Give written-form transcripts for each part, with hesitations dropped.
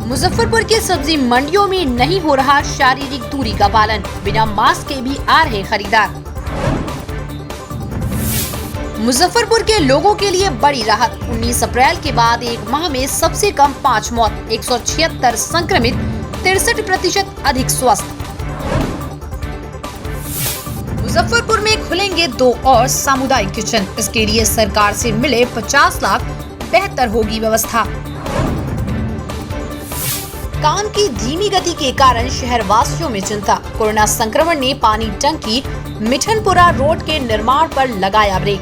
मुजफ्फरपुर के सब्जी मंडियों में नहीं हो रहा शारीरिक दूरी का पालन, बिना मास्क के भी आ रहे खरीदार। मुजफ्फरपुर के लोगों के लिए बड़ी राहत, 19 अप्रैल के बाद एक माह में सबसे कम 5 मौत, 176 संक्रमित, 63% अधिक स्वस्थ। मुजफ्फरपुर में खुलेंगे 2 और सामुदायिक किचन, इसके लिए सरकार से मिले 50 लाख, बेहतर होगी व्यवस्था। काम की धीमी गति के कारण शहर वासियों में चिंता, कोरोना संक्रमण ने पानी टंकी मिठनपुरा रोड के निर्माण पर लगाया ब्रेक।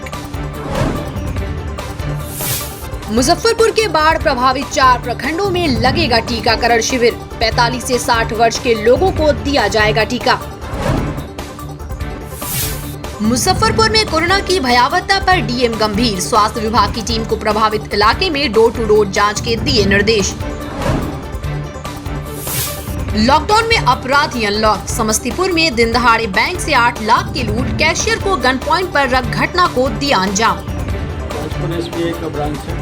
मुजफ्फरपुर के बाढ़ प्रभावित 4 प्रखंडों में लगेगा टीकाकरण शिविर, 45 से 60 वर्ष के लोगों को दिया जाएगा टीका। मुजफ्फरपुर में कोरोना की भयावहता पर डीएम गंभीर, स्वास्थ्य विभाग की टीम को प्रभावित इलाके में डोर टू डोर जांच के दिए निर्देश। लॉकडाउन में अपराधी अनलॉक, समस्तीपुर में दिन दहाड़े बैंक से 8 लाख की लूट, कैशियर को गन पॉइंट पर रख घटना को दिया अंजाम। एसपी का ब्रांच है,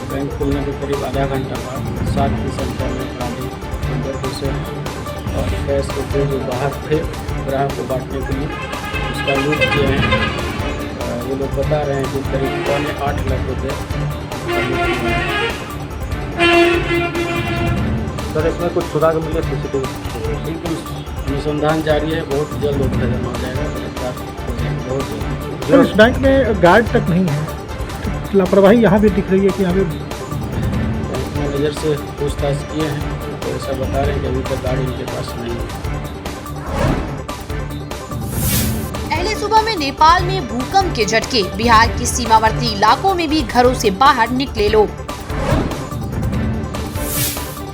बैंक खुलने के करीब आधा घंटा बाद 7 की संख्या में अपराधी अंदर घुसे और कैश के जो बाहर थे ग्राहक को बांटने के लिए उसका लूट किए हैं। ये लोग बता रहे हैं कि करीब 8 लाख रुपये। सर इसमें कुछ सुधार मिले सीसीटीवी? बिल्कुल अनुसंधान जारी है, बहुत जल्द उद्घाटन हो जाएगा, बहुत जल्द। सर इस बैंक में गार्ड तक नहीं है, तो लापरवाही यहाँ भी दिख रही है कि यहाँ पे बैंक मैनेजर से पूछताछ किए हैं तो ऐसा बता रहे हैं कि अभी तक गाड़ी इनके पास नहीं है। पहले सुबह में नेपाल में भूकंप के झटके, बिहार के सीमावर्ती इलाकों में भी घरों से बाहर निकले लोग।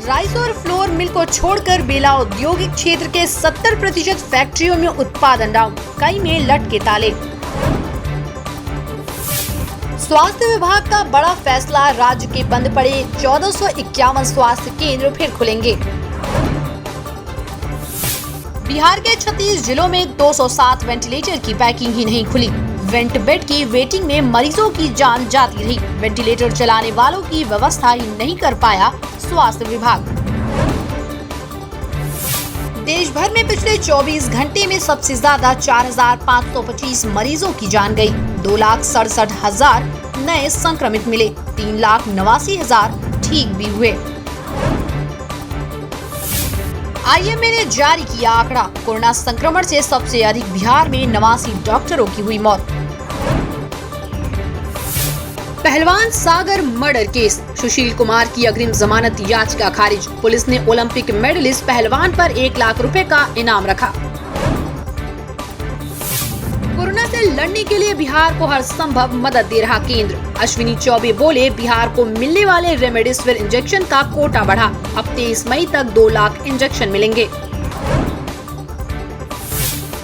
राइस और फ्लोर मिल को छोड़कर बेला औद्योगिक क्षेत्र के 70% फैक्ट्रियों में उत्पादन डाउन, कई में लटके ताले। स्वास्थ्य विभाग का बड़ा फैसला, राज्य के बंद पड़े 1451 स्वास्थ्य केंद्र फिर खुलेंगे। बिहार के 36 जिलों में 207 वेंटिलेटर की पैकिंग ही नहीं खुली, वेंट बेड की वेटिंग में मरीजों की जान जाती रही, वेंटिलेटर चलाने वालों की व्यवस्था ही नहीं कर पाया स्वास्थ्य विभाग। देश भर में पिछले 24 घंटे में सबसे ज्यादा 4,525 मरीजों की जान गई, 2,67,000 नए संक्रमित मिले, 3,89,000 ठीक भी हुए। आईएमए ने जारी किया आंकड़ा, कोरोना संक्रमण से सबसे अधिक बिहार में 89 डॉक्टरों की हुई मौत। पहलवान सागर मर्डर केस, सुशील कुमार की अग्रिम जमानत याचिका खारिज, पुलिस ने ओलंपिक मेडलिस्ट पहलवान पर 1 लाख रुपए का इनाम रखा। कोरोना से लड़ने के लिए बिहार को हर संभव मदद दे रहा केंद्र, अश्विनी चौबे बोले बिहार को मिलने वाले रेमडेसिविर इंजेक्शन का कोटा बढ़ा, अब 23 मई तक 2 लाख इंजेक्शन मिलेंगे।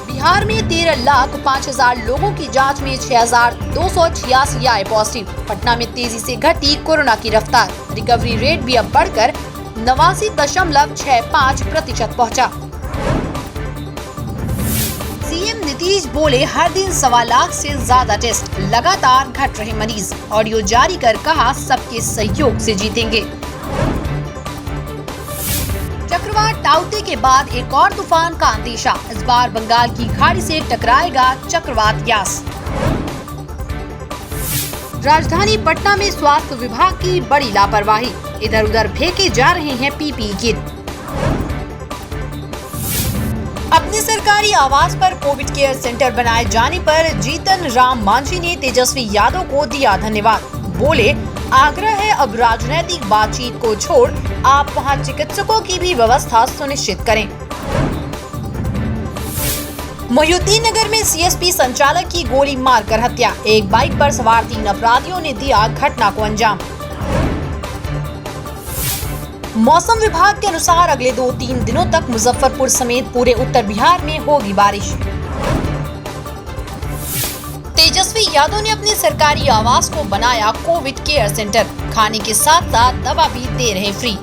बिहार में 13,05,000 लोगों की जांच में 6,286 आए पॉजिटिव, पटना में तेजी से घटी कोरोना की रफ्तार, रिकवरी रेट भी अब बढ़कर 89.65% पहुंचा। सीएम नीतीश बोले हर दिन 1.25 लाख से ज्यादा टेस्ट, लगातार घट रहे मरीज, ऑडियो जारी कर कहा सबके सहयोग से जीतेंगे। चक्रवात टाउते के बाद एक और तूफान का अंदेशा, इस बार बंगाल की खाड़ी से टकराएगा चक्रवात यास। राजधानी पटना में स्वास्थ्य विभाग की बड़ी लापरवाही, इधर उधर फेंके जा रहे हैं पीपीई किट। अपने सरकारी आवास पर कोविड केयर सेंटर बनाए जाने पर जीतन राम मांझी ने तेजस्वी यादव को दिया धन्यवाद, बोले आग्रह है अब राजनीतिक बातचीत को छोड़ आप वहां चिकित्सकों की भी व्यवस्था सुनिश्चित करें। मोहिउद्दीन नगर में सीएसपी संचालक की गोली मारकर हत्या, एक बाइक पर सवार 3 अपराधियों ने दिया घटना को अंजाम। मौसम विभाग के अनुसार अगले 2-3 दिनों तक मुजफ्फरपुर समेत पूरे उत्तर बिहार में होगी बारिश। तेजस्वी यादव ने अपने सरकारी आवास को बनाया कोविड केयर सेंटर, खाने के साथ साथ दवा भी दे रहे फ्री।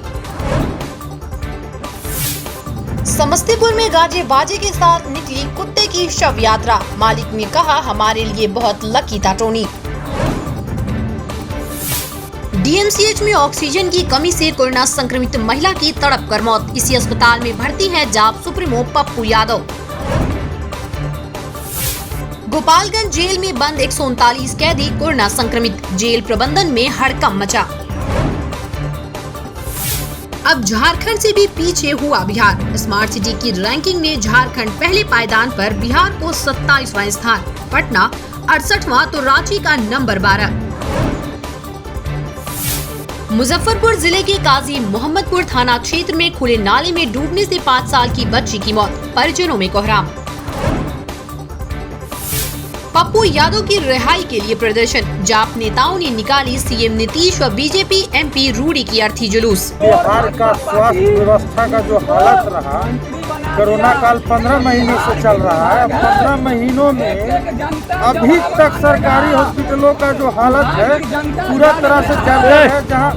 समस्तीपुर में गाजे बाजे के साथ निकली कुत्ते की शव यात्रा, मालिक ने कहा हमारे लिए बहुत लकी था टोनी। डीएमसीएच में ऑक्सीजन की कमी से कोरोना संक्रमित महिला की तड़प कर मौत। इसी अस्पताल में भर्ती है जाप सुप्रीमो पप्पू यादव। गोपालगंज जेल में बंद 139 कैदी कोरोना संक्रमित, जेल प्रबंधन में हड़कंप मचा। अब झारखंड से भी पीछे हुआ बिहार। स्मार्ट सिटी की रैंकिंग में झारखंड पहले पायदान पर, बिहार को 27वां स्थान, पटना 68वां तो रांची का नंबर 12। मुजफ्फरपुर जिले के काजी मोहम्मदपुर थाना क्षेत्र में खुले नाले में डूबने से 5 साल की बच्ची की मौत, परिजनों में कोहराम। पप्पू यादव की रिहाई के लिए प्रदर्शन, जाप नेताओं ने निकाली सीएम नीतीश व बीजेपी एमपी रूडी की अर्थी जुलूस। बिहार का स्वास्थ्य व्यवस्था का जो हालत रहा, कोरोना काल 15 महीनों से चल रहा है। 15 महीनों में अभी तक सरकारी हॉस्पिटलों का जो हालत है पूरा तरह से चल रहा है, जहां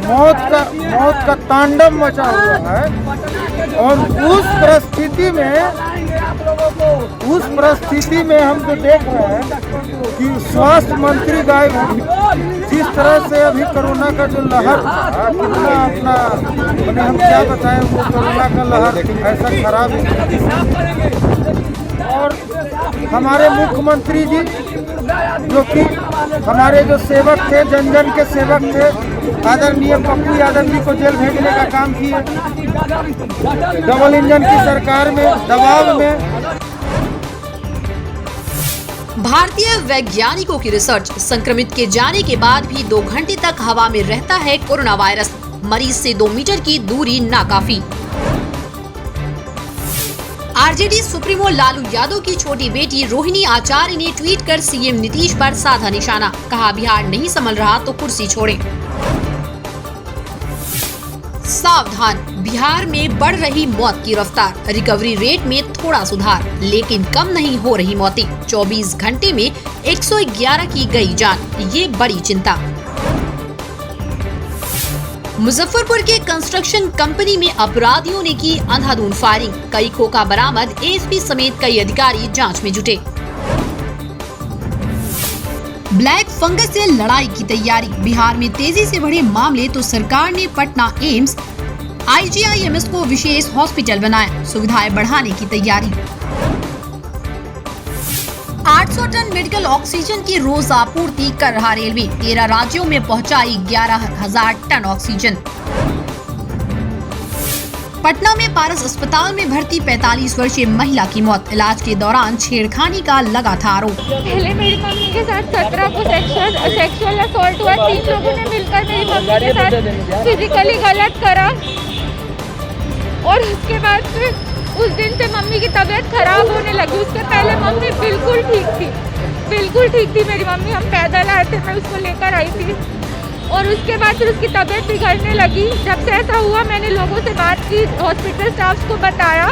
मौत का तांडव मचा हुआ है। और उस परिस्थिति में हम जो देख रहे हैं कि स्वास्थ्य मंत्री गायब हैं। जिस तरह से अभी कोरोना का जो लहर था, कितना अपना मैंने हम क्या बताएं, वो कोरोना का लहर ऐसा खराब है। और हमारे मुख्यमंत्री जी जो कि हमारे जो सेवक थे, जन जन के सेवक थे, आदरणीय पप्पू यादव जी को जेल भेजने का काम किए। डबल इंजन की सरकार में दबाव में भारतीय वैज्ञानिकों की रिसर्च, संक्रमित के जाने के बाद भी 2 घंटे तक हवा में रहता है कोरोना वायरस, मरीज से 2 मीटर की दूरी नाकाफी। आरजेडी सुप्रीमो लालू यादव की छोटी बेटी रोहिणी आचार्य ने ट्वीट कर सीएम नीतीश पर साधा निशाना, कहा बिहार नहीं संभल रहा तो कुर्सी छोड़े। सावधान, बिहार में बढ़ रही मौत की रफ्तार, रिकवरी रेट में थोड़ा सुधार, लेकिन कम नहीं हो रही मौतें। 24 घंटे में 111 की गई जान, ये बड़ी चिंता। मुजफ्फरपुर के कंस्ट्रक्शन कंपनी में अपराधियों ने की अंधाधुंध फायरिंग, कई खोखा बरामद, एएसपी समेत कई अधिकारी जांच में जुटे। ब्लैक फंगस से लड़ाई की तैयारी, बिहार में तेजी से बढ़े मामले तो सरकार ने पटना एम्स IGIMS को विशेष हॉस्पिटल बनाया, सुविधाएं बढ़ाने की तैयारी। 800 टन मेडिकल ऑक्सीजन की रोज आपूर्ति कर रहा रेलवे, 13 राज्यों में पहुंचाई 11,000 टन ऑक्सीजन। पटना में पारस अस्पताल में भर्ती 45 वर्षीय महिला की मौत, इलाज के दौरान छेड़खानी का लगा था आरोप। पहले मेरी मम्मी के साथ 17 को सेक्सुअल असॉल्ट हुआ, 3 लोगों ने मिलकर मेरी मम्मी के साथ फिजिकली गलत करा। और उसके बाद फिर उस दिन से मम्मी की तबीयत खराब होने लगी। उसके पहले मम्मी बिल्कुल ठीक थी मेरी मम्मी। हम पैदल आए थे, मैं उसको लेकर आई थी। और उसके बाद फिर उसकी तबीयत बिगड़ने लगी। जब से ऐसा हुआ, मैंने लोगों से बात की, हॉस्पिटल स्टाफ को बताया,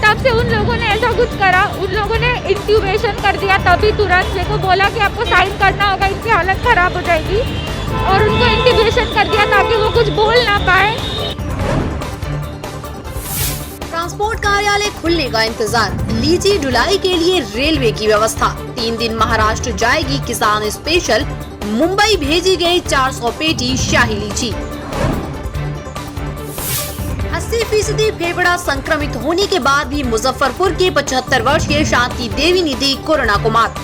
तब से उन लोगों ने ऐसा कुछ करा। उन लोगों ने इंट्यूबेशन कर दिया, तभी तुरंत मेरे को बोला कि आपको साइन करना होगा, इनकी हालत खराब हो जाएगी। और उनको इंट्यूबेशन कर दिया ताकि वो कुछ बोल ना पाए। ट्रांसपोर्ट कार्यालय खुलने का इंतजार, लीची ढुलाई के लिए रेलवे की व्यवस्था। 3 दिन महाराष्ट्र जाएगी किसान स्पेशल, मुंबई भेजी गई 400 पेटी शाही लीची। 80% फेफड़ा संक्रमित होने के बाद भी मुजफ्फरपुर के 75 वर्षीय शांति देवी ने दी कोरोना को मात।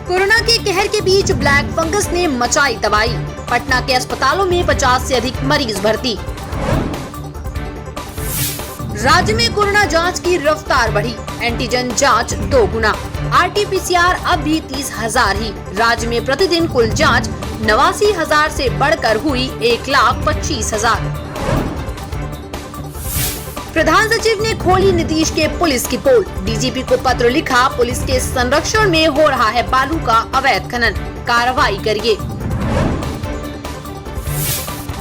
कोरोना के कहर के बीच ब्लैक फंगस ने मचाई तबाही, पटना के अस्पतालों में 50 से अधिक मरीज भर्ती। राज्य में कोरोना जांच की रफ्तार बढ़ी, एंटीजन जांच 2 गुना, RT-PCR अब भी 30,000 ही। राज्य में प्रतिदिन कुल जांच 89,000 से बढ़कर हुई 1,25,000। प्रधान सचिव ने खोली नीतीश के पुलिस की पोल, डीजीपी को पत्र लिखा, पुलिस के संरक्षण में हो रहा है बालू का अवैध खनन, कार्रवाई करिए।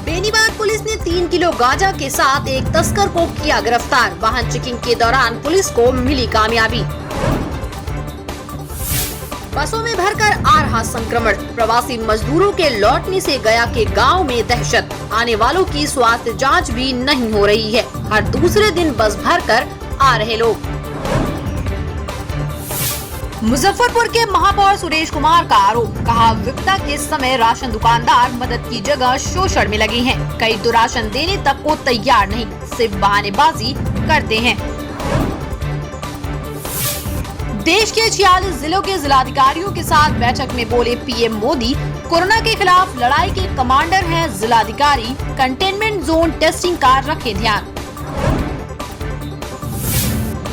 बेनीबाद पुलिस ने 3 किलो गांजा के साथ एक तस्कर को किया गिरफ्तार, वाहन चेकिंग के दौरान पुलिस को मिली कामयाबी। बसों में भरकर आ रहा संक्रमण, प्रवासी मजदूरों के लौटने से गया के गांव में दहशत, आने वालों की स्वास्थ्य जांच भी नहीं हो रही है, हर दूसरे दिन बस भरकर आ रहे लोग। मुजफ्फरपुर के महापौर सुरेश कुमार का आरोप, कहा विपदा के समय राशन दुकानदार मदद की जगह शोषण में लगे हैं। कई तो राशन देने तक को तैयार नहीं, सिर्फ बहानेबाजी करते हैं। देश के 46 जिलों के जिलाधिकारियों के साथ बैठक में बोले पीएम मोदी, कोरोना के खिलाफ लड़ाई के कमांडर हैं जिलाधिकारी, कंटेनमेंट जोन टेस्टिंग का रखें ध्यान।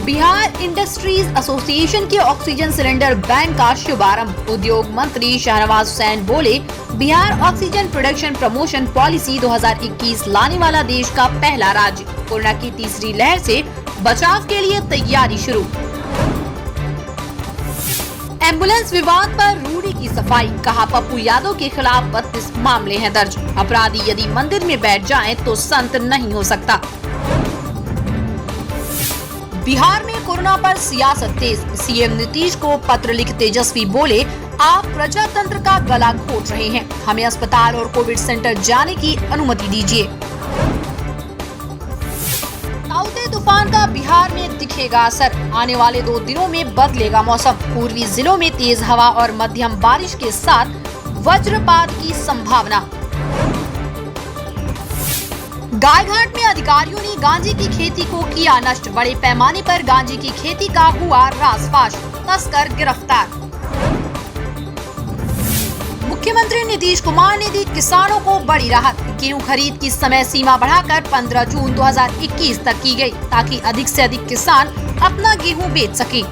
बिहार इंडस्ट्रीज एसोसिएशन के ऑक्सीजन सिलेंडर बैंक का शुभारंभ। उद्योग मंत्री शाहनवाज हुसैन बोले, Bihar oxygen production promotion policy 2021 लाने वाला देश का पहला राज्य। कोरोना की तीसरी लहर से बचाव के लिए तैयारी शुरू। एम्बुलेंस विवाद पर रूडी की सफाई, कहा पप्पू यादव के खिलाफ 32 मामले हैं दर्ज। अपराधी यदि मंदिर में बैठ जाएं तो संत नहीं हो सकता। बिहार में कोरोना पर सियासत तेज, सीएम नीतीश को पत्र लिख तेजस्वी बोले, आप प्रजातंत्र का गला घोट रहे हैं, हमें अस्पताल और कोविड सेंटर जाने की अनुमति दीजिए। ताउते तूफान का बिहार में दिखेगा असर, आने वाले 2 दिनों में बदलेगा मौसम। पूर्वी जिलों में तेज हवा और मध्यम बारिश के साथ वज्रपात की संभावना। गायघाट में अधिकारियों ने गांजे की खेती को किया नष्ट, बड़े पैमाने पर गांजे की खेती का हुआ रासफाश, तस्कर गिरफ्तार। मुख्यमंत्री नीतीश कुमार ने दी किसानों को बड़ी राहत, गेहूं खरीद की समय सीमा बढ़ाकर 15 जून 2021 तक की गई, ताकि अधिक से अधिक किसान अपना गेहूं बेच सकें।